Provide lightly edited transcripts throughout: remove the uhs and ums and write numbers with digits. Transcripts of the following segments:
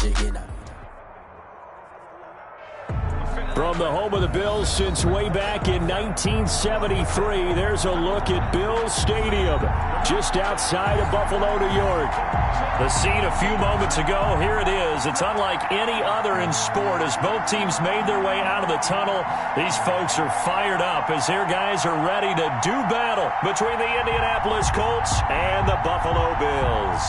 From the home of the Bills since way back in 1973, there's a look at Bills Stadium, just outside of Buffalo, New York. The scene a few moments ago, here it is. It's unlike any other in sport. As both teams made their way out of the tunnel, these folks are fired up as their guys are ready to do battle between the Indianapolis Colts and the Buffalo Bills.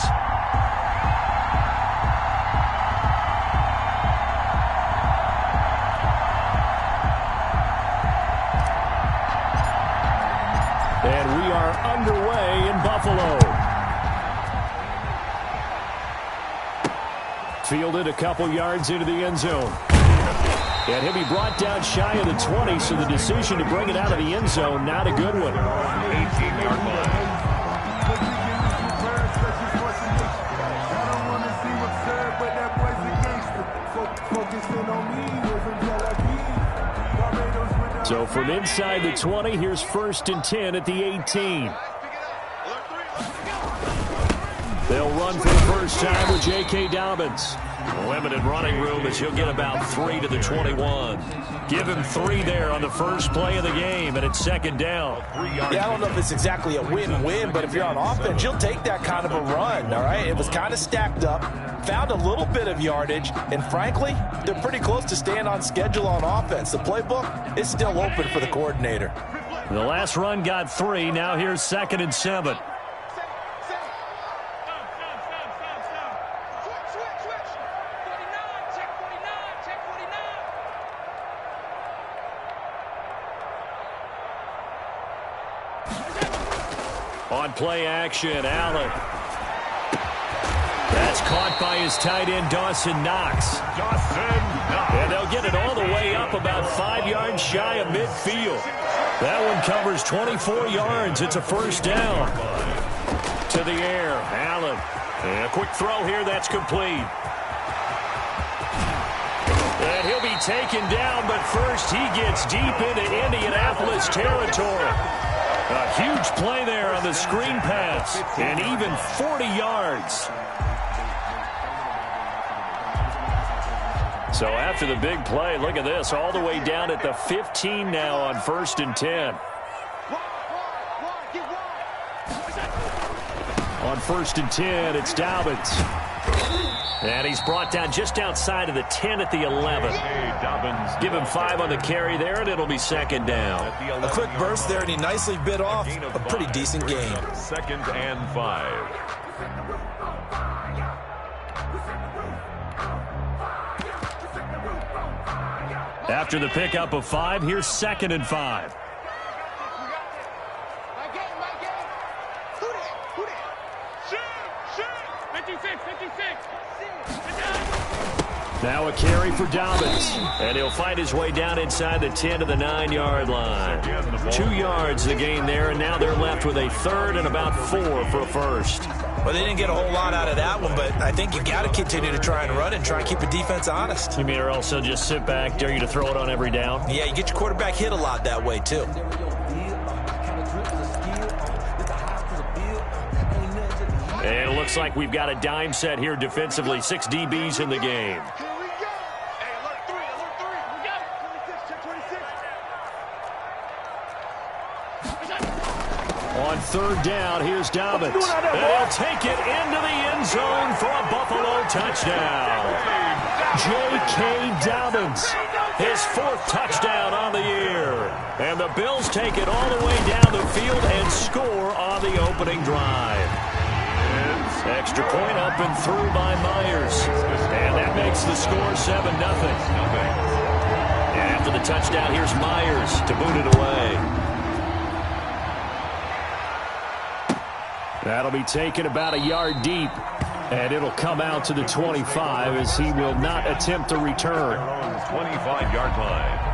And we are underway in Buffalo. Fielded a couple yards into the end zone. And he'll be brought down shy of the 20, so the decision to bring it out of the end zone, not a good one. 18-yard line. So from inside the 20, here's 1st and 10 at the 18. They'll run for the first time with J.K. Dobbins. Limited running room as he'll get about 3 to the 21. Give him 3 there on the first play of the game, and it's 2nd down. Yeah, I don't know if it's exactly a win-win, but if you're on offense, you'll take that kind of a run, all right? It was kind of stacked up, found a little bit of yardage, and frankly, they're pretty close to staying on schedule on offense. The playbook is still open for the coordinator. The last run got 3. Now here's 2nd and 7. On play action, Allen. That's caught by his tight end, Dawson Knox. And they'll get it all the way up about 5 yards shy of midfield. That one covers 24 yards. It's a first down. To the air, Allen. And a quick throw here, that's complete. And he'll be taken down, but first he gets deep into Indianapolis territory. A huge play there on the screen pass, and even 40 yards. So after the big play, look at this, all the way down at the 15 now on 1st and 10. On 1st and 10, it's Dobbins. And he's brought down just outside of the 10 at the 11. Give him 5 on the carry there, and it'll be 2nd down. A quick burst there, and he nicely bit off a pretty decent gain. 2nd and 5. After the pickup of 5, here's 2nd and 5. Now a carry for Dobbins. And he'll fight his way down inside the 10 to the 9-yard line. 2 yards the gain there, and now they're left with a 3rd and about 4 for a first. Well, they didn't get a whole lot out of that one, but I think you got to continue to try and run and try and keep the defense honest. You mean, or else they'll just sit back, dare you to throw it on every down? Yeah, you get your quarterback hit a lot that way, too. And it looks like we've got a dime set here defensively. 6 DBs in the game. On 3rd down, here's Dobbins. And he'll take it into the end zone for a Buffalo touchdown. J.K. Dobbins, his 4th touchdown on the year. And the Bills take it all the way down the field and score on the opening drive. Extra point up and through by Myers. And that makes the score 7-0. And after the touchdown, here's Myers to boot it away. That'll be taken about a yard deep, and it'll come out to the 25 as he will not attempt to return. 25-yard line.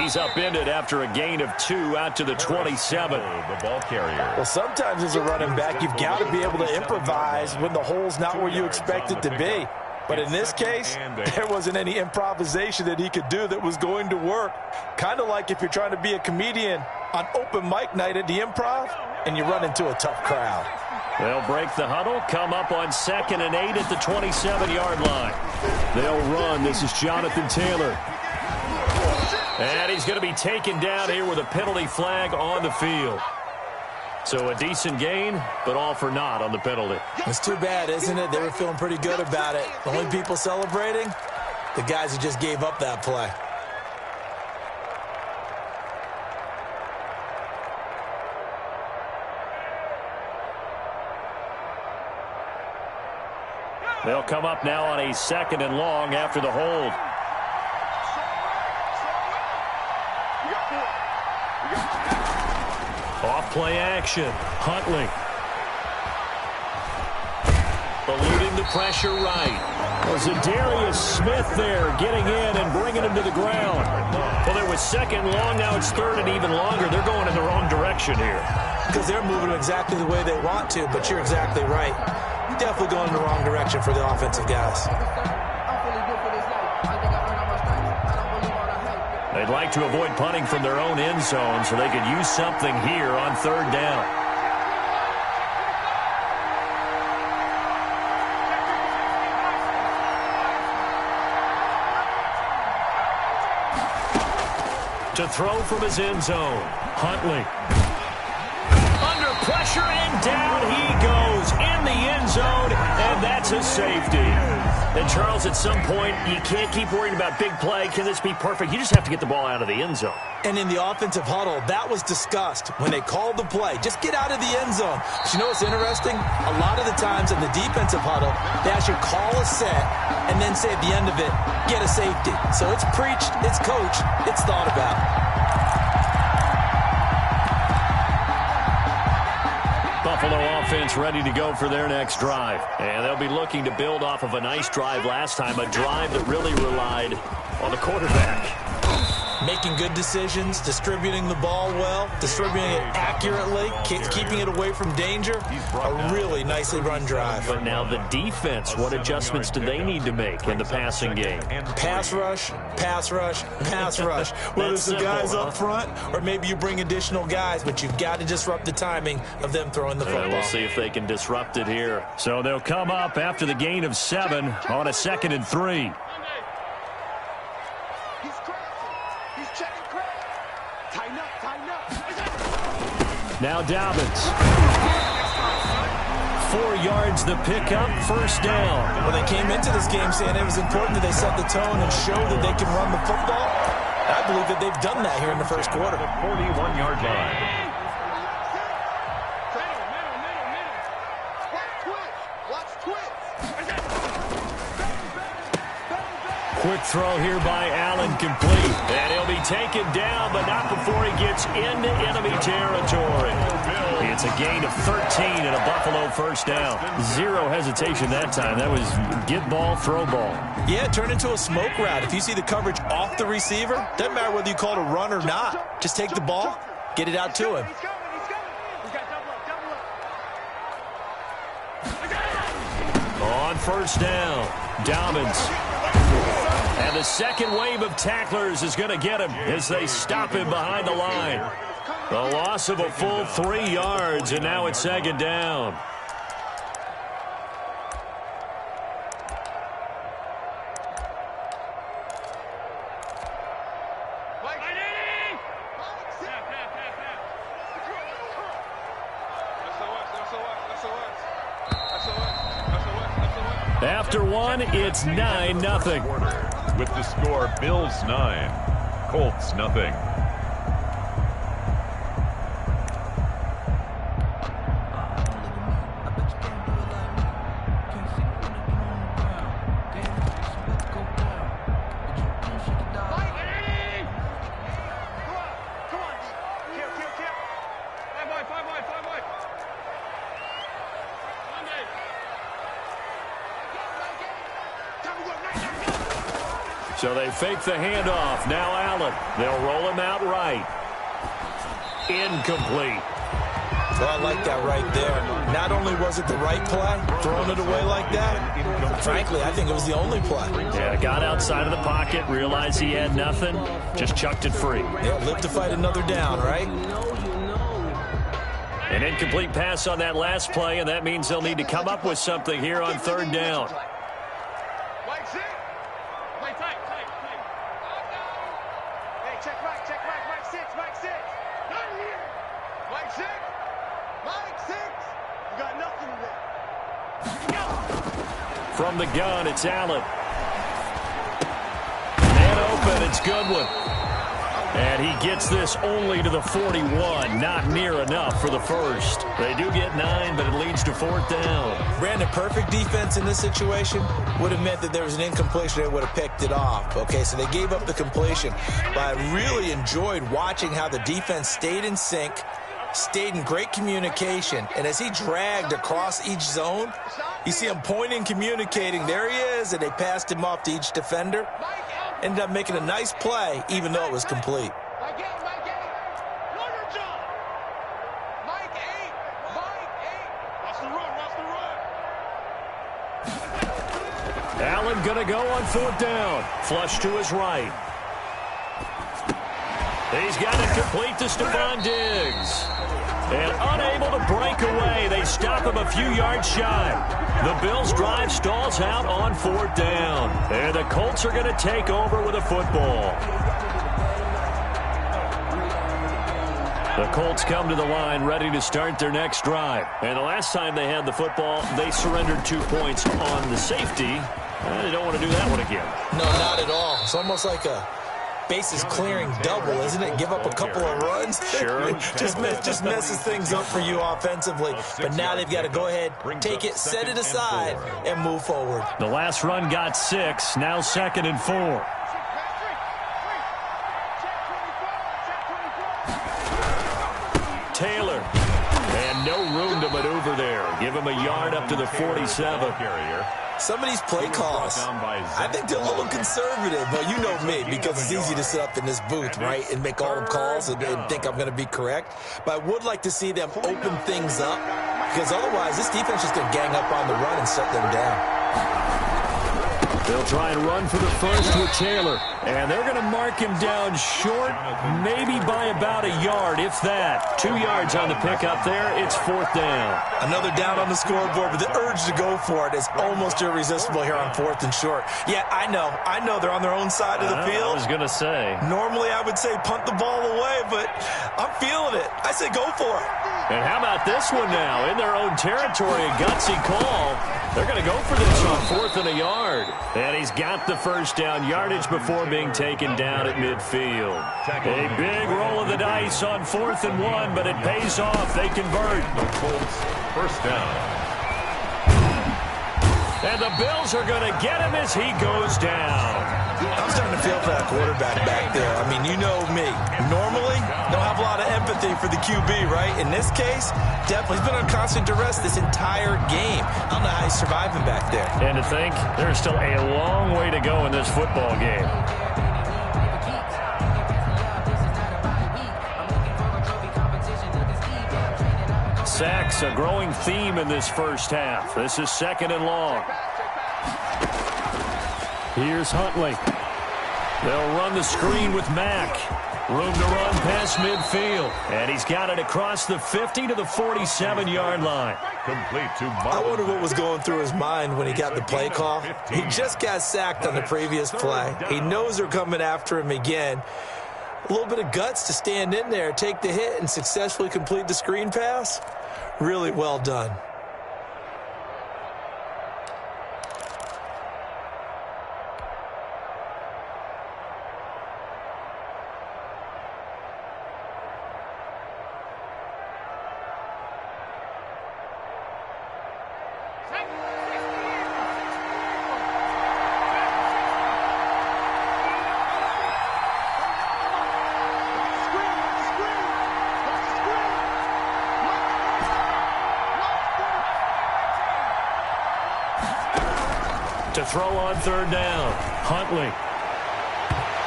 He's upended after a gain of 2 out to the 27. The ball carrier. Well, sometimes as a running back, you've got to be able to improvise when the hole's not where you expect it to be. But in this case, there wasn't any improvisation that he could do that was going to work. Kind of like if you're trying to be a comedian on open mic night at the Improv and you run into a tough crowd. They'll break the huddle, come up on 2nd and 8 at the 27-yard line. They'll run. This is Jonathan Taylor. And he's going to be taken down here with a penalty flag on the field. So a decent gain, but all for naught on the penalty. It's too bad, isn't it? They were feeling pretty good about it. The only people celebrating, the guys who just gave up that play. They'll come up now on a 2nd and long after the hold. Off play action. Huntley. Eluding the pressure right. Well, Zadarius Smith there getting in and bringing him to the ground. Well, there was 2nd long. Now it's 3rd and even longer. They're going in the wrong direction here. Because they're moving exactly the way they want to, but you're exactly right. Definitely going in the wrong direction for the offensive guys. They'd like to avoid punting from their own end zone so they could use something here on 3rd down. To throw from his end zone, Huntley. Under pressure and down he goes in the end zone, and that's a safety. And Charles, at some point, you can't keep worrying about big play. Can this be perfect? You just have to get the ball out of the end zone. And in the offensive huddle, that was discussed when they called the play. Just get out of the end zone. But you know what's interesting? A lot of the times in the defensive huddle, they actually call a set and then say at the end of it, get a safety. So it's preached, it's coached, it's thought about. Buffalo offense ready to go for their next drive. And they'll be looking to build off of a nice drive last time, a drive that really relied on the quarterback. Making good decisions, distributing the ball well, distributing it accurately, keeping it away from danger. A really nicely run drive. But now the defense, what adjustments do they need to make in the passing game? Pass rush, pass rush, pass rush. Whether it's the guys up front or maybe you bring additional guys, but you've got to disrupt the timing of them throwing the football. We'll see if they can disrupt it here. So they'll come up after the gain of 7 on a 2nd and 3. Now Dobbins. 4 yards the pickup, 1st down. Well, they came into this game saying it was important that they set the tone and show that they can run the football. I believe that they've done that here in the first quarter. 41-yard line. Quick throw here by Allen, complete. And he'll be taken down, but not before he gets into enemy territory. It's a gain of 13 and a Buffalo 1st down. Zero hesitation that time. That was get ball, throw ball. Yeah, it turned into a smoke route. If you see the coverage off the receiver, doesn't matter whether you call it a run or not. Just take the ball, get it out to him. On 1st down, Dobbins. And the second wave of tacklers is going to get him as they stop him behind the line. The loss of a full 3 yards, and now it's 2nd down. After 1, it's 9-0. With the score, Bills 9, Colts nothing. So they fake the handoff. Now Allen. They'll roll him out right. Incomplete. Well, I like that right there. Not only was it the right play, throwing it away like that, frankly, I think it was the only play. Yeah, got outside of the pocket, realized he had nothing, just chucked it free. Yeah, live to fight another down, right? An incomplete pass on that last play, and that means they'll need to come up with something here on third down. From the gun, it's Allen. And open, it's Goodwin. And he gets this only to the 41. Not near enough for the first. They do get 9, but it leads to fourth down. Brandon, perfect defense in this situation would have meant that there was an incompletion. They would have picked it off. Okay, so they gave up the completion. But I really enjoyed watching how the defense stayed in sync, stayed in great communication, and as he dragged across each zone, you see him pointing, communicating. There he is, and they passed him off to each defender. Ended up making a nice play, even though it was complete. Allen going to go on fourth down. Flush to his right. He's got it complete to Stephon Diggs. And unable to break away, they stop him a few yards shy. The Bills' drive stalls out on fourth down. And the Colts are going to take over with a football. The Colts come to the line ready to start their next drive. And the last time they had the football, they surrendered 2 points on the safety. They don't want to do that one again. No, not at all. It's almost like a bases clearing double, isn't it? Give up a couple of runs. Sure. just messes things up for you offensively. But now they've got to go ahead, take it, set it aside, and move forward. The last run got 6. Now 2nd and 4. Taylor. And no room to maneuver there. Give him a yard up to the 47. Some of these play calls, I think they're a little conservative, but you know me, because it's easy to sit up in this booth, right, and make all the calls and think I'm going to be correct. But I would like to see them open things up, because otherwise this defense is going to gang up on the run and shut them down. They'll try and run for the first with Taylor. And they're going to mark him down short, maybe by about a yard, if that. 2 yards on the pickup there. It's fourth down. Another down on the scoreboard, but the urge to go for it is almost irresistible here on fourth and short. Yeah, I know they're on their own side of the field. I was going to say. Normally I would say punt the ball away, but I'm feeling it. I say go for it. And how about this one now? In their own territory, a gutsy call. They're going to go for this on fourth and a yard. And he's got the first down yardage before being taken down at midfield. A big roll of the dice on 4th and 1, but it pays off. They convert. The Colts, first down. And the Bills are going to get him as he goes down. I'm starting to feel for that quarterback back there. I mean, you know me. Normally, don't have a lot of empathy for the QB, right? In this case, definitely he's been on constant duress this entire game. I don't know how he's surviving back there. And to think, there's still a long way to go in this football game. Sacks, a growing theme in this first half. This is 2nd and long. Here's Huntley. They'll run the screen with Mack. Room to run past midfield. And he's got it across the 50 to the 47-yard line. Complete to I wonder what was going through his mind when he got the play call. He just got sacked on the previous play. He knows they're coming after him again. A little bit of guts to stand in there, take the hit, and successfully complete the screen pass. Really well done. To throw on third down, Huntley.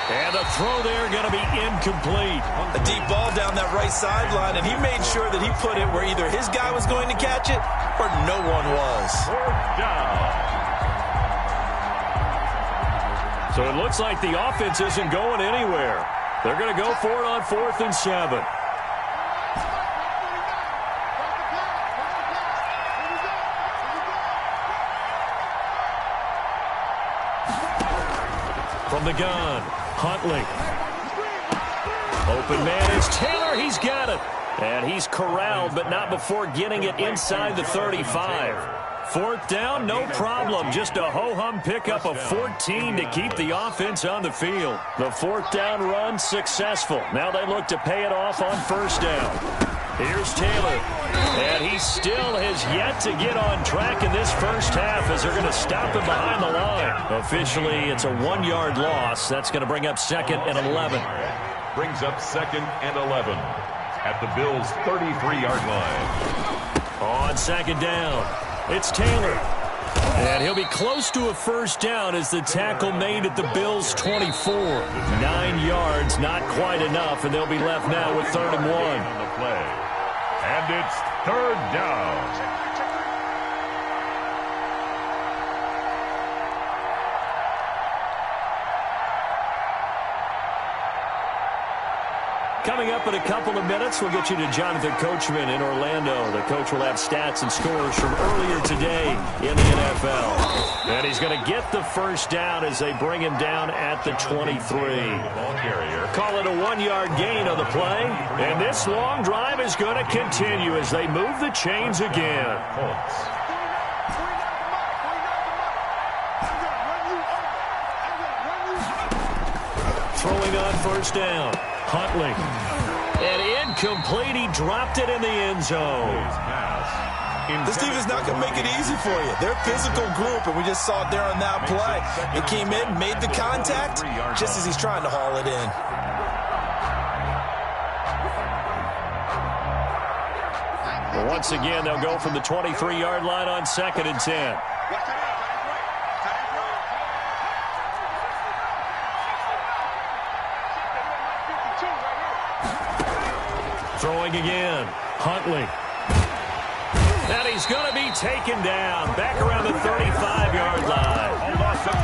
And the throw there going to be incomplete. A deep ball down that right sideline, and he made sure that he put it where either his guy was going to catch it or no one was. Fourth down. So it looks like the offense isn't going anywhere. They're going to go for it on 4th and 7. From the gun, Huntley. Open man is Taylor. He's got it. And he's corralled, but not before getting it inside the 35. 4th down, no problem. Just a ho-hum pickup of 14 to keep the offense on the field. The 4th down run successful. Now they look to pay it off on 1st down. Here's Taylor. And he still has yet to get on track in this first half as they're going to stop him behind the line. Officially, it's a 1-yard loss. That's going to bring up 2nd and 11. Brings up 2nd and 11 at the Bills' 33-yard line. On 2nd down, it's Taylor. And he'll be close to a 1st down as the tackle made at the Bills' 24. 9 yards, not quite enough, and they'll be left now with 3rd and 1. On the play. And it's 3rd down. Coming up in a couple of minutes, we'll get you to Jonathan Coachman in Orlando. The coach will have stats and scores from earlier today in the NFL. And he's going to get the 1st down as they bring him down at the 23. Ball carrier. Call it a 1-yard gain on the play. And this long drive is going to continue as they move the chains again. Colts. Throwing on 1st down. Huntley. And incomplete. He dropped it in the end zone. This defense is not going to make it easy for you. They're a physical group, and we just saw it there on that play. He came in, made the contact, just as he's trying to haul it in. Well, once again, they'll go from the 23-yard line on 2nd and 10. Throwing again. Huntley. And he's going to be taken down. Back around the 35-yard line.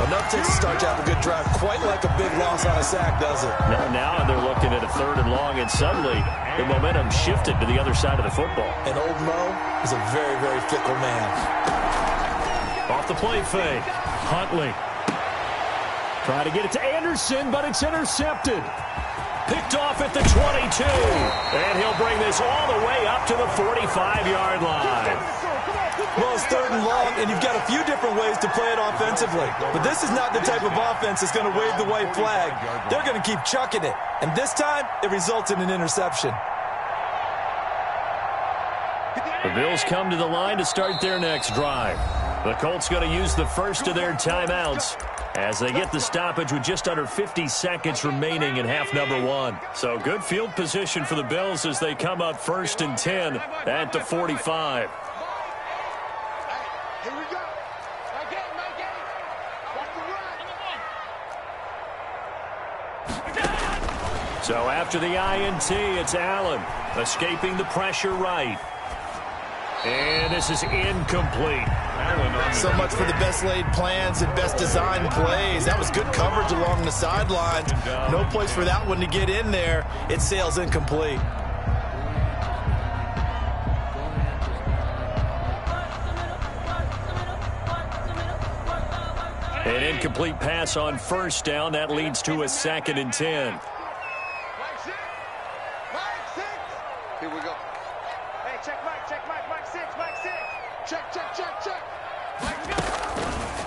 Enough takes to start to have a good drive. Quite like a big loss on a sack, does it? Now they're looking at a 3rd and long, and suddenly the momentum shifted to the other side of the football. And old Mo is a very, very fickle man. Off the play fake. Huntley. Try to get it to Anderson, but it's intercepted. Picked off at the 22. And he'll bring this all the way up to the 45-yard line. Well, it's 3rd and long, and you've got a few different ways to play it offensively. But this is not the type of offense that's going to wave the white flag. They're going to keep chucking it. And this time, it results in an interception. The Bills come to the line to start their next drive. The Colts going to use the first of their timeouts as they get the stoppage with just under 50 seconds remaining in half number 1. So good field position for the Bills as they come up 1st and 10 at the 45. So after the INT, it's Allen escaping the pressure right. And this is incomplete. So much for the best laid plans and best designed plays. That was good coverage along the sidelines. No place for that one to get in there. It sails incomplete. An incomplete pass on 1st down. That leads to a 2nd and 10. Here we go. Hey, check Mike 6. Check.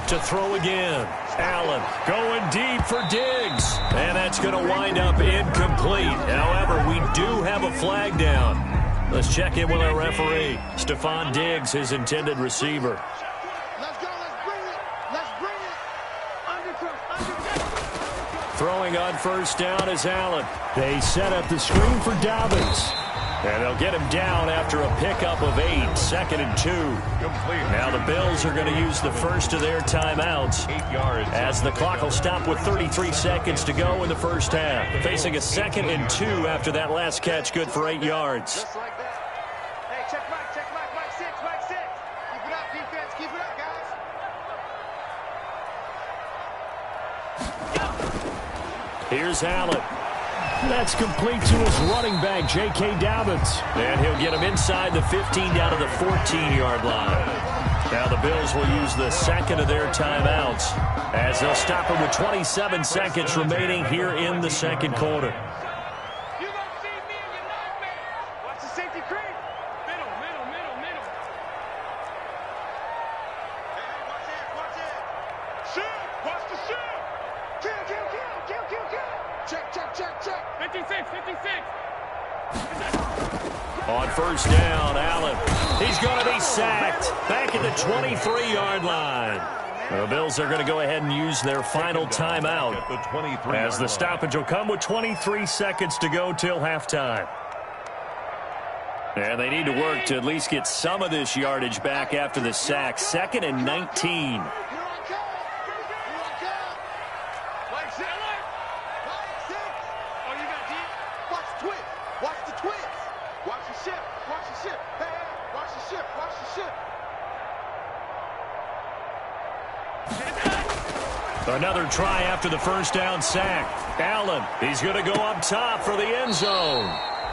To throw again. Allen going deep for Diggs. And that's going to wind up incomplete. However, we do have a flag down. Let's check in with our referee. Stephon Diggs, his intended receiver. Let's go. Let's bring it. Under. Throwing on 1st down is Allen. They set up the screen for Dobbins. And they'll get him down after a pickup of 8, 2nd and 2. Now the Bills are going to use the first of their timeouts 8 yards. as the clock will stop with 33 seconds to go in the first half. Facing a 2nd and 2 after that last catch, good for 8 yards. Just like that. Hey, check Mike, Mike 6, Mike 6. Keep it up, defense, keep it up, guys. Here's Allen. That's complete to his running back, J.K. Dobbins. And he'll get him inside the 15 down to the 14-yard line. Now the Bills will use the second of their timeouts as they'll stop him with 27 seconds remaining here in the second quarter. You gonna see me in your nightmare. Watch the safety creep. Middle. Hey, watch it. Shoot, watch the shoot. Kill. Check. 56. On first down, Allen. He's going to be sacked back at the 23-yard line. The Bills are going to go ahead and use their final timeout as the stoppage will come with 23 seconds to go till halftime. And they need to work to at least get some of this yardage back after the sack. 2nd and 19. Another try after the first down sack. Allen, he's going to go up top for the end zone.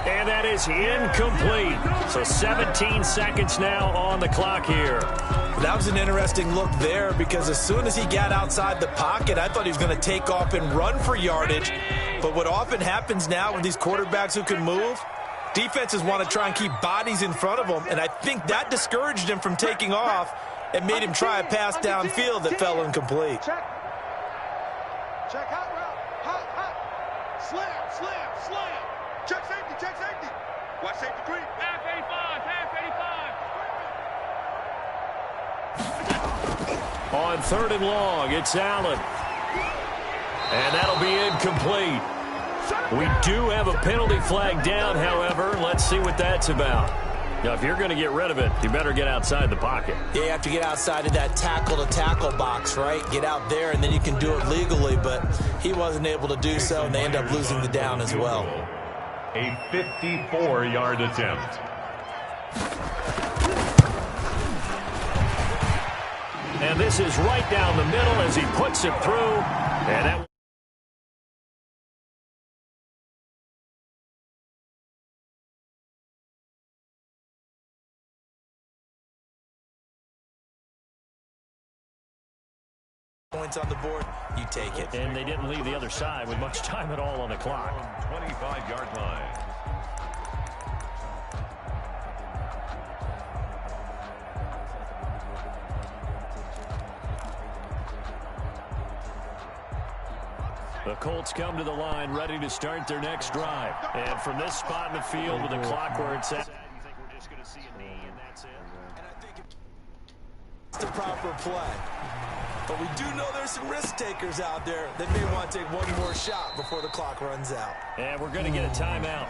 And that is incomplete. So 17 seconds now on the clock here. That was an interesting look there because as soon as he got outside the pocket, I thought he was going to take off and run for yardage. But what often happens now with these quarterbacks who can move, defenses want to try and keep bodies in front of them. And I think that discouraged him from taking off and made him try a pass downfield that fell incomplete. Check hot route. Hot. Slam. Check safety. Watch safety creep. Half 85. On 3rd and long, it's Allen. And that'll be incomplete. We do have a penalty flag down, however. Let's see what that's about. Now, if you're going to get rid of it, you better get outside the pocket. Yeah, you have to get outside of that tackle-to-tackle box, right? Get out there, and then you can do it legally, but he wasn't able to do so, and they end up losing the down as well. A 54-yard attempt. And this is right down the middle as he puts it through. And that points on the board, you take it. And they didn't leave the other side with much time at all on the clock. 25-yard line. The Colts come to the line ready to start their next drive. And from this spot in the field with the clock where it's at, you think we're just going to see a knee and that's it? And I think it's the proper play. But we do know there's some risk takers out there that may want to take one more shot before the clock runs out. And we're going to get a timeout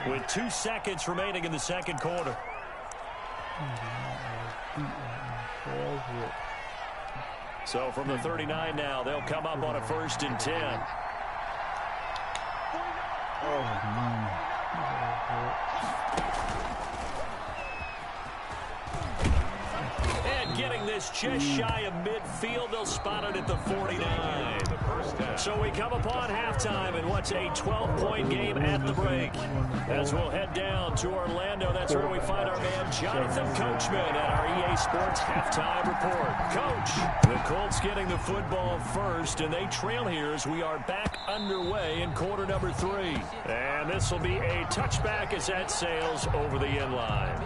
with 2 seconds remaining in the second quarter. So from the 39 now, they'll come up on a 1st and 10. And getting this just shy of midfield, they'll spot it at the 49. So we come upon halftime in what's a 12-point game at the break. As we'll head down to Orlando, that's where we find our man Jonathan Coachman at our EA Sports Halftime Report. Coach, the Colts getting the football first, and they trail here as we are back underway in quarter number 3. And this will be a touchback as that sails over the end line.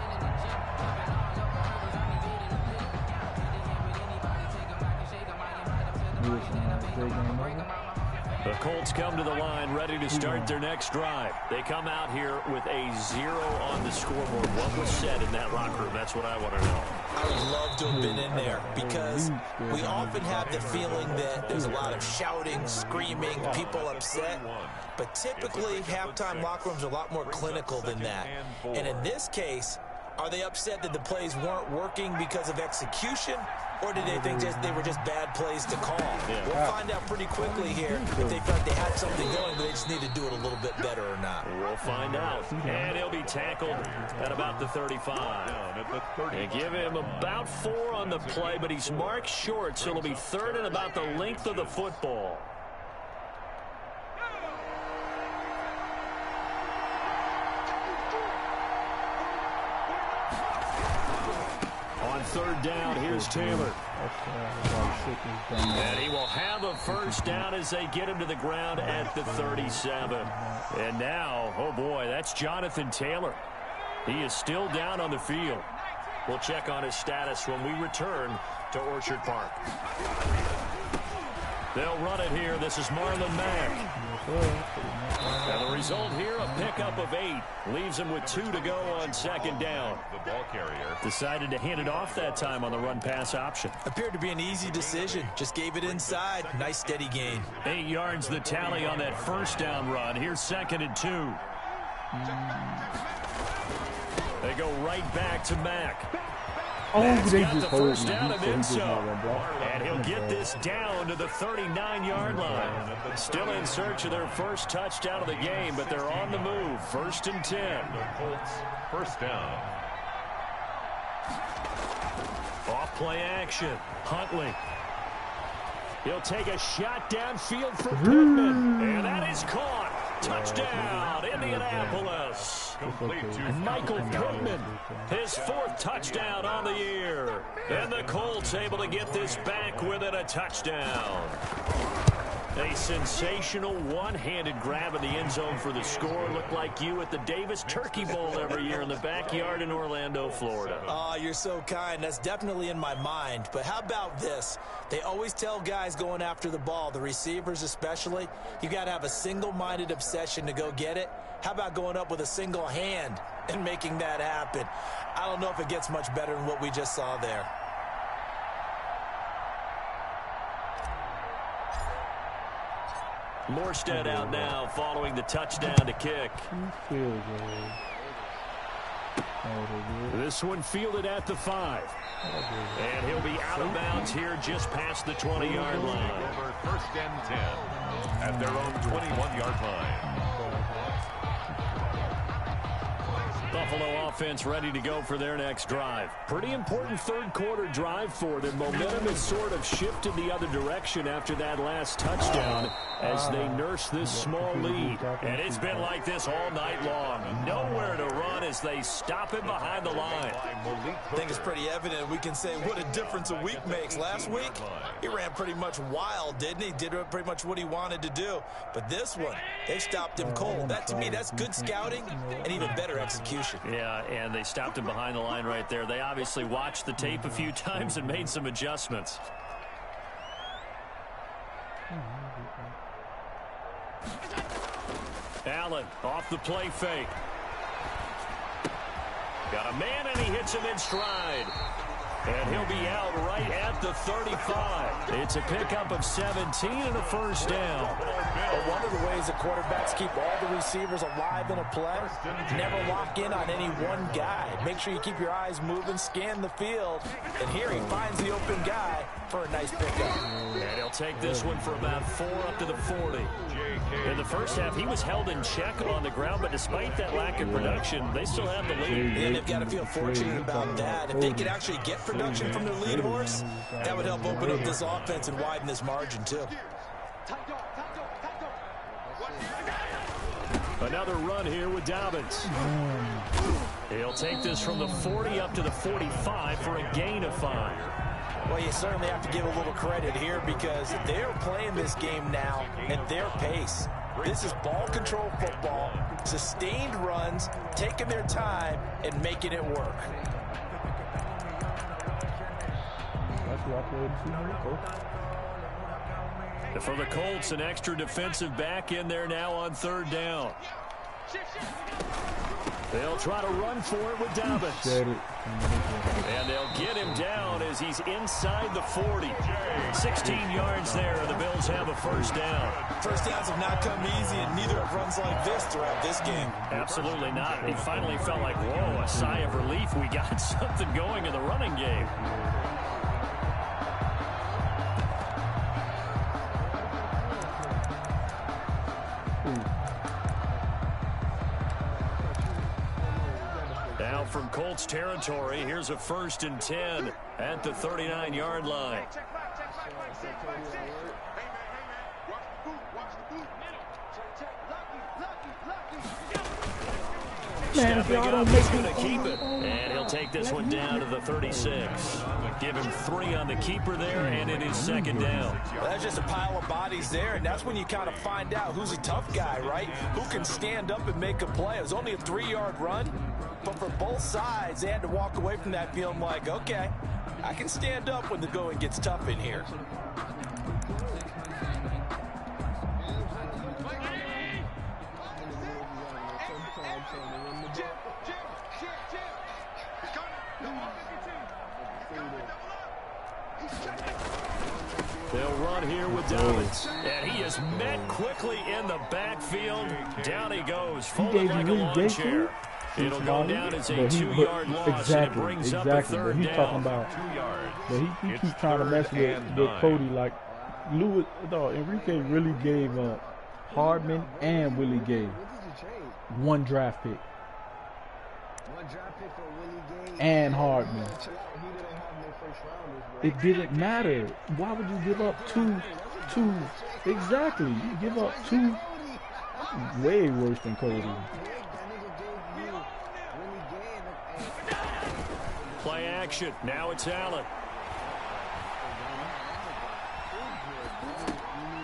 The Colts come to the line ready to start their next drive. They come out here with a 0 on the scoreboard. What was said in that locker room? That's what I want to know. I would love to have been in there because we often have the feeling that there's a lot of shouting, screaming, people upset. But typically, halftime locker rooms are a lot more clinical than that. And in this case, are they upset that the plays weren't working because of execution? Or did they think they were just bad plays to call? Yeah. We'll find out pretty quickly here if they felt they had something going, but they just need to do it a little bit better or not. We'll find out. And he'll be tackled at about the 35. They give him about 4 on the play, but he's marked short, so it'll be 3rd and about the length of the football. On 3rd down, here's Taylor. And he will have a first down as they get him to the ground at the 37. And now, oh boy, that's Jonathan Taylor. He is still down on the field. We'll check on his status when we return to Orchard Park. They'll run it here. This is Marlon Mack. And the result here, a pickup of 8. Leaves him with 2 to go on 2nd down. The ball carrier decided to hand it off that time on the run-pass option. Appeared to be an easy decision. Just gave it inside. Nice, steady gain. 8 yards the tally on that first down run. Here's 2nd and 2. They go right back to Mack. Mack's got the first down and then some. And he'll get this down to the 39-yard line. Still in search of their first touchdown of the game, but they're on the move. 1st and 10. The Colts, first down. Off play action. Huntley. He'll take a shot downfield for Pittman. And that is caught. Touchdown, Indianapolis. Complete to Michael Pittman, his 4th touchdown on the year. And the Colts able to get this back with a touchdown. A sensational one-handed grab in the end zone for the score. Looked like you at the Davis Turkey Bowl every year in the backyard in Orlando, Florida. Oh, you're so kind. That's definitely in my mind. But how about this? They always tell guys going after the ball, the receivers especially, you got to have a single-minded obsession to go get it. How about going up with a single hand and making that happen? I don't know if it gets much better than what we just saw there. Morstead out now following the touchdown to kick. This one fielded at the 5. And he'll be out of bounds here just past the 20-yard line. Over 1st and 10 at their own 21-yard line. Buffalo offense ready to go for their next drive. Pretty important 3rd quarter drive for them. Momentum has sort of shifted the other direction after that last touchdown as they nurse this small lead. And it's been like this all night long. Nowhere to run as they stop him behind the line. I think it's pretty evident. We can say what a difference a week makes. Last week, he ran pretty much wild, didn't he? Did pretty much what he wanted to do. But this one, they stopped him cold. That, to me, that's good scouting and even better execution. Yeah, and they stopped him behind the line right there. They obviously watched the tape a few times and made some adjustments. Allen off the play fake. Got a man and he hits him in stride. And he'll be out right at the 35. It's a pickup of 17 and a first down. But one of the ways the quarterbacks keep all the receivers alive in a play, never lock in on any one guy. Make sure you keep your eyes moving, scan the field, and here he finds the open guy for a nice pickup. And he'll take this one for about 4 up to the 40. In the first half, he was held in check on the ground, but despite that lack of production, they still have the lead. And they've got to feel fortunate about that. If they could actually get production from their lead horse, that would help open up this offense and widen this margin, too. Another run here with Dobbins. He'll take this from the 40 up to the 45 for a gain of 5. Well, you certainly have to give a little credit here because they're playing this game now at their pace. This is ball control football, sustained runs, taking their time, and making it work. For the Colts, an extra defensive back in there now on third down. They'll try to run for it with Dobbins. And they'll get him down as he's inside the 40. 16 yards there, and the Bills have a first down. First downs have not come easy, and neither have runs like this throughout this game. Absolutely not. He finally felt like, whoa, a sigh of relief. We got something going in the running game. Now from Colts territory, here's a 1st and 10 at the 39-yard line. Stepping up, he's going to keep it. And he'll take this one down to the 36. Give him 3 on the keeper there, and it is 2nd down. Well, that's just a pile of bodies there, and that's when you kind of find out who's a tough guy, right? Who can stand up and make a play. It was only a 3-yard run, but for both sides, they had to walk away from that feeling like, okay, I can stand up when the going gets tough in here. They'll run here with Dobbins. And he is met quickly in the backfield. Down he goes, folded like a lawn chair. It'll go down as a 2-yard loss, and it brings up a 3rd down. Talking about, but he keeps trying to mess with Cody like Lewis. No, Enrique really gave Hardman and Willie Gay 1 draft pick. And Hardman. It didn't matter. Why would you give up two? Exactly. You give up 2 way worse than Cody. Play action. Now it's Allen.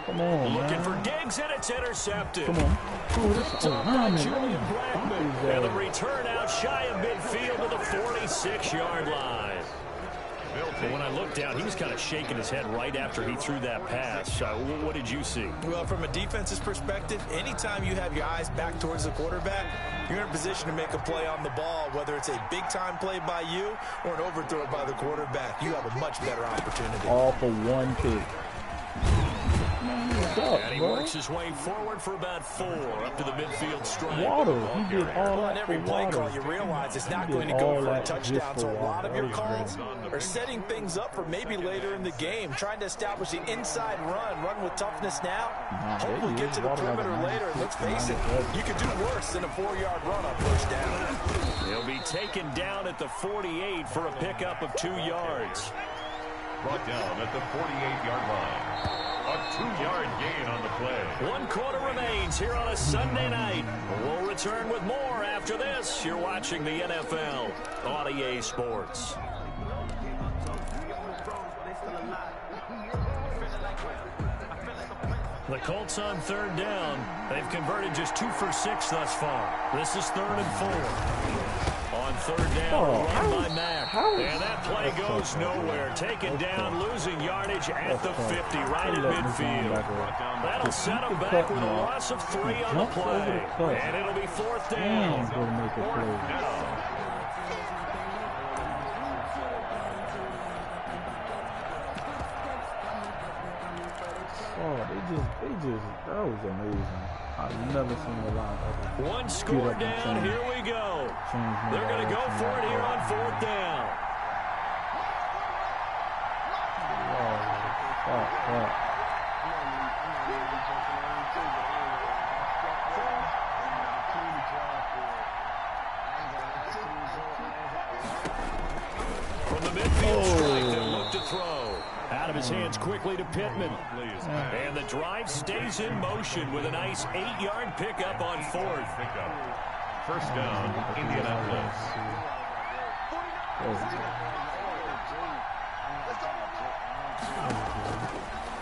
Come on, Looking man. for Diggs, and it's intercepted. Come on. Julian Blackman. And the return out shy of midfield to the 46-yard line. But when I looked down, he was kind of shaking his head right after he threw that pass. What did you see? Well, from a defense's perspective, anytime you have your eyes back towards the quarterback, you're in a position to make a play on the ball, whether it's a big-time play by you or an overthrow by the quarterback. You have a much better opportunity. All for 1 pick. And he works his way forward for about 4 up to the midfield stripe. Water. He did all On that every for play water. call, you realize it's not He going to did go all for a that touchdown. just So a for lot of water. your calls are setting things up for maybe later in the game, trying to establish the inside run with toughness now. Hopefully get to the perimeter later. And let's face it, you could do worse than a 4-yard run on 1st down. He'll be taken down at the 48 for a pickup of 2 yards. Brought down at the 48-yard line. A 2-yard gain on the play. 1 quarter remains here on a Sunday night. We'll return with more after this. You're watching the NFL on EA Sports. The Colts on 3rd down. They've converted just 2 for 6 thus far. This is 3rd and 4. On 3rd down, run by Mack. And that play goes nowhere. Taken down, losing yardage at the 50, right at midfield. That'll set him back with a loss of 3 on the play. And it'll be 4th down. That was amazing. I've never seen a lot of 1 score down, here we go. They're going to go for it here on 4th down. From the midfield strike, they look to throw. Out of his hands quickly to Pittman. And the drive stays in motion with a nice 8-yard pickup on 4th. First down, Indianapolis.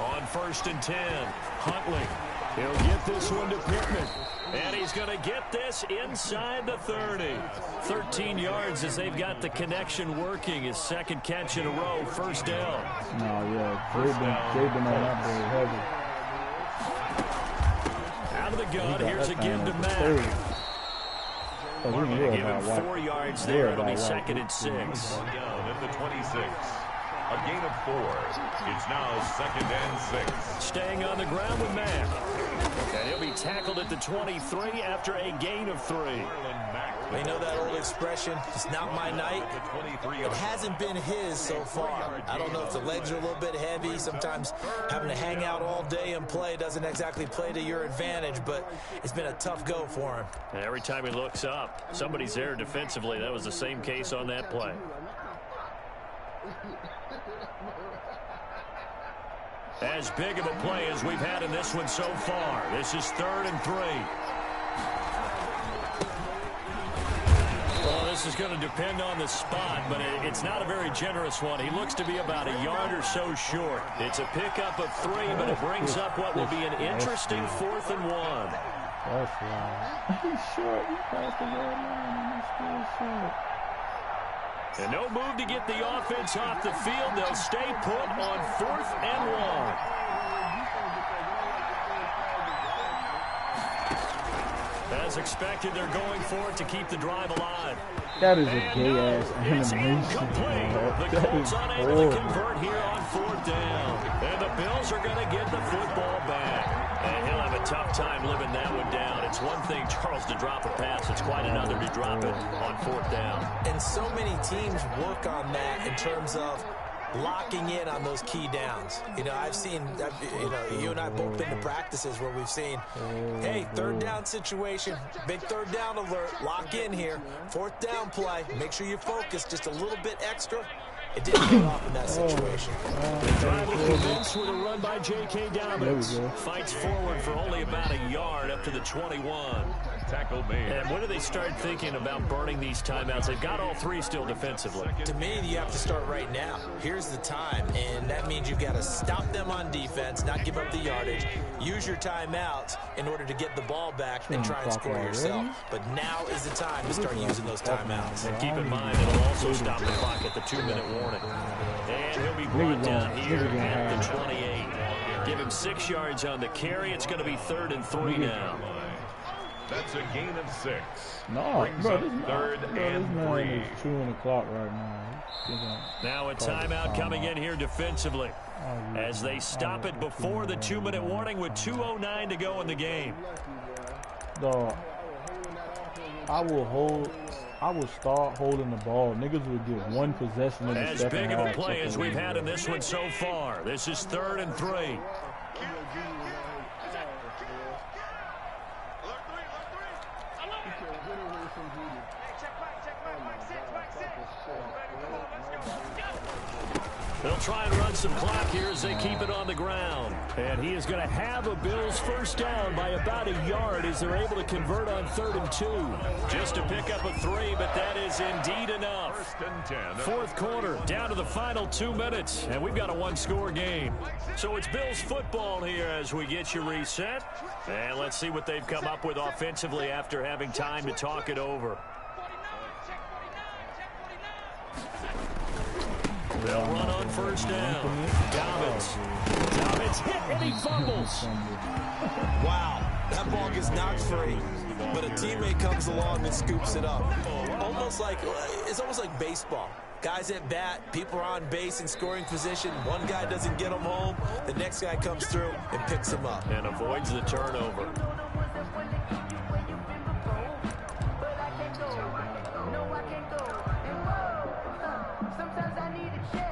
On 1st and 10, Huntley. He'll get this one to Pittman. And he's going to get this inside the 30. 13 yards as they've got the connection working. His 2nd catch in a row, 1st down. No, yeah, they've been on that very heavy. gun. Here's a give to Mack. Martin to give him 4 yards there. It'll be 2nd and 6. Down at the 26. A gain of 4. It's now 2nd and 6. Staying on the ground with Mack. And he'll be tackled at the 23 after a gain of 3. You know that old expression, it's not my night. It hasn't been his so far. I don't know if the legs are a little bit heavy. Sometimes having to hang out all day and play doesn't exactly play to your advantage, but it's been a tough go for him. And every time he looks up, somebody's there defensively. That was the same case on that play. As big of a play as we've had in this one so far. This is 3rd and 3. Well, this is going to depend on the spot, but it's not a very generous one. He looks to be about a yard or so short. It's a pickup of 3, but it brings up what will be an interesting 4th and 1. That's right. He's short. He passed the red line and he's still short. And no move to get the offense off the field. They'll stay put on 4th and 1. As expected, they're going for it to keep the drive alive. That is a gay-ass animation. The Colts unable to convert here on 4th down. And the Bills are going to get the football back. And he'll have a tough time living that one down. It's one thing, Charles, to drop a pass. It's quite another to drop it on 4th down. And so many teams work on that in terms of locking in on those key downs. You know, I've seen, you and I both been to practices where we've seen, hey, 3rd down situation, big 3rd down alert, lock in here, 4th down play, make sure you focus just a little bit extra. It didn't get off in that situation. The drive will commence with a run by J.K. Dobbins. Fights forward for only about a yard up to the 21. Tackle made. And when do they start thinking about burning these timeouts? They've got all 3 still defensively. To me, you have to start right now. Here's the time, and that means you've got to stop them on defense, not give up the yardage, use your timeouts in order to get the ball back and try and score yourself. But now is the time to start using those timeouts. And keep in mind, it'll also stop the clock at the 2-minute warning. And he'll be brought down here at the 28. Give him 6 yards on the carry. It's going to be 3rd and 3 now. That's a gain of 6. No, bro, this 3rd and 3. It's 2 o'clock right now. Now a timeout coming in here defensively as they stop it before the 2-minute warning with 2:09 to go in the game. Dog, I will start holding the ball. Niggas will get 1 possession in the as second big of a half. play as we've had in this one so far. This is 3rd and 3. They'll try and run some clock here as they keep it on the ground. And he is going to have a Bills 1st down by about a yard as they're able to convert on 3rd and 2. Just to pick up a 3, but that is indeed enough. 4th quarter, down to the final 2 minutes, and we've got a 1-score game. So it's Bills football here as we get you reset. And let's see what they've come up with offensively after having time to talk it over. They'll run on 1st down. Dobbins hit and he fumbles. Wow, that ball gets knocked free, but a teammate comes along and scoops it up. It's almost like baseball. Guys at bat, people are on base in scoring position. One guy doesn't get them home. The next guy comes through and picks him up. And avoids the turnover.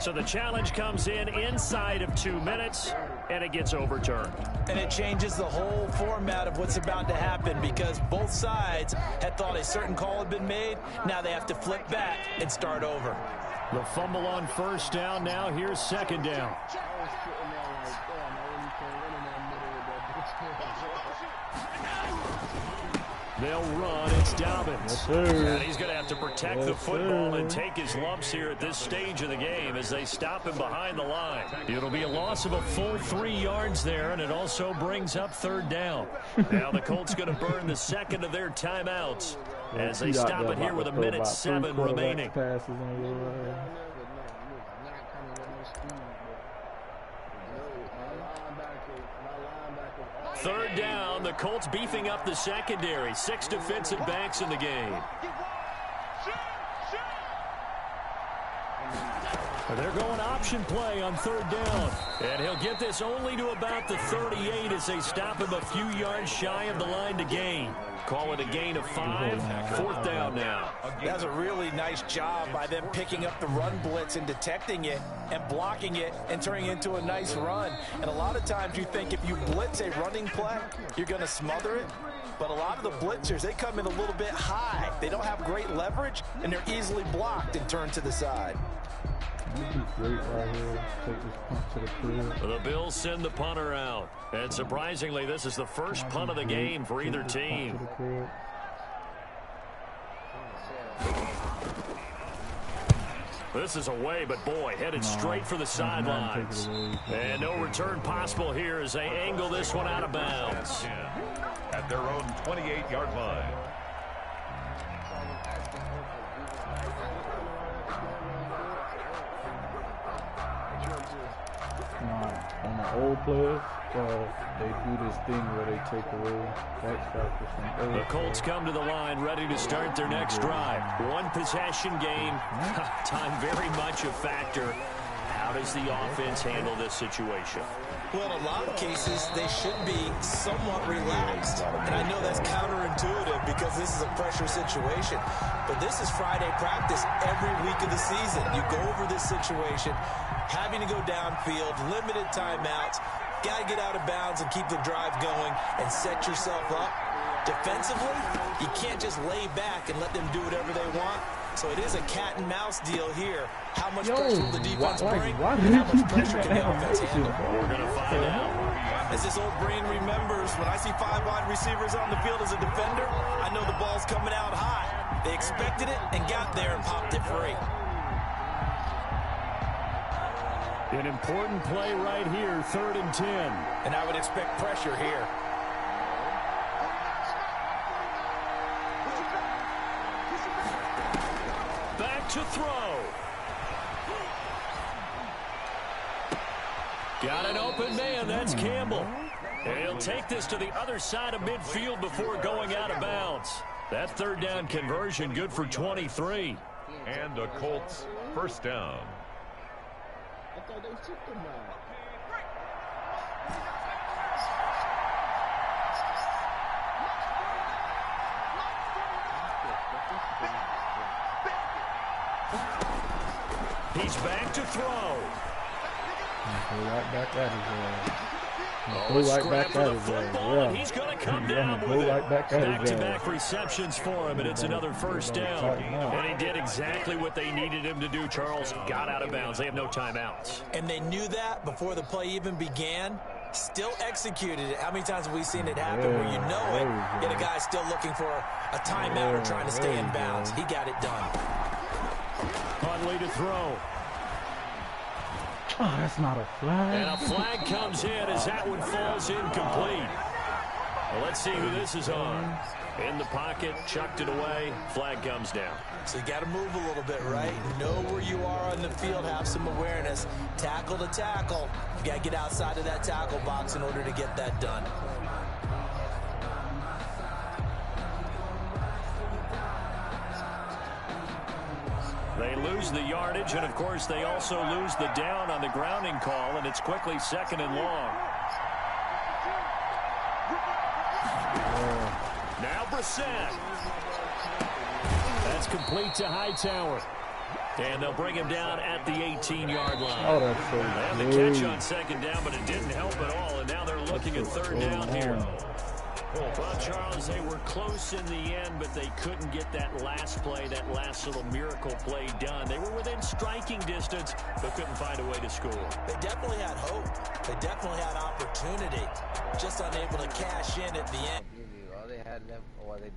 So the challenge comes in inside of 2 minutes, and it gets overturned. And it changes the whole format of what's about to happen because both sides had thought a certain call had been made. Now they have to flip back and start over. The fumble on 1st down. Now here's 2nd down. They'll run. It's Dobbins. And he's going to have to protect the football and take his lumps here at this stage of the game as they stop him behind the line. It'll be a loss of a full 3 yards there, and it also brings up 3rd down. Now the Colts going to burn the 2nd of their timeouts as they stop it here with 1:07 remaining. 3rd third down. The Colts beefing up the secondary. 6 defensive backs in the game. They're going option play on third down. And he'll get this only to about the 38 as they stop him a few yards shy of the line to gain. Call it a gain of 5. Fourth down now. That's a really nice job by them picking up the run blitz and detecting it and blocking it and turning it into a nice run. And a lot of times you think if you blitz a running play, you're going to smother it. But a lot of the blitzers, they come in a little bit high. They don't have great leverage, and they're easily blocked and turned to the side. Great right here. Take this punt to the crib. The Bills send the punter out. And surprisingly, this is the first punt of the game for either team. This is away, but boy, headed straight for the sidelines. And no return possible here as they angle this one out of bounds. At their own 28-yard line. On the old players, they do this thing where they take away X factor from the Colts come to the line ready to start their next drive. One possession game. Time very much a factor. How does the offense handle this situation? Well, in a lot of cases, they should be somewhat relaxed. And I know that's counterintuitive because this is a pressure situation. But this is Friday practice every week of the season. You go over this situation, having to go downfield, limited timeouts, got to get out of bounds and keep the drive going and set yourself up. Defensively, you can't just lay back and let them do whatever they want. So it is a cat and mouse deal here. How much pressure will the defense bring? How much pressure can the offense handle? We're going to find out. As this old brain remembers, when I see 5 wide receivers on the field as a defender, I know the ball's coming out high. They expected it and got there and popped it free. An important play right here, 3rd and 10. And I would expect pressure here. Back to throw. Got an open man. That's Campbell. And he'll take this to the other side of midfield before going out of bounds. That 3rd down conversion good for 23. And a Colts first down. I thought they took them out. He's back to throw. Go right back at his Go right back at his and he's going to come down with it. Right Back-to-back receptions for him, and it's another first down. And he did exactly what they needed him to do, Charles. Got out of bounds. They have no timeouts. And they knew that before the play even began. Still executed it. How many times have we seen it happen where you know it, yet a guy's still looking for a timeout or trying to stay in bounds? He got it done. Huntley to throw. Oh, that's not a flag. And a flag comes in as that one falls incomplete. Well, let's see who this is on. In the pocket, chucked it away. Flag comes down. So you got to move a little bit, right? Know where you are on the field, have some awareness. Tackle to tackle. You got to get outside of that tackle box in order to get that done. They lose the yardage, and, of course, they also lose the down on the grounding call, and it's quickly 2nd and long. Now Brissett. That's complete to Hightower. And they'll bring him down at the 18-yard line. Oh, that's so They had the catch on 2nd down, but it didn't help at all, and now they're looking at 3rd down here. Well, Charles, they were close in the end, but they couldn't get that last play, that last little miracle play done. They were within striking distance, but couldn't find a way to score. They definitely had hope. They definitely had opportunity. Just unable to cash in at the end. All they had left, or they did.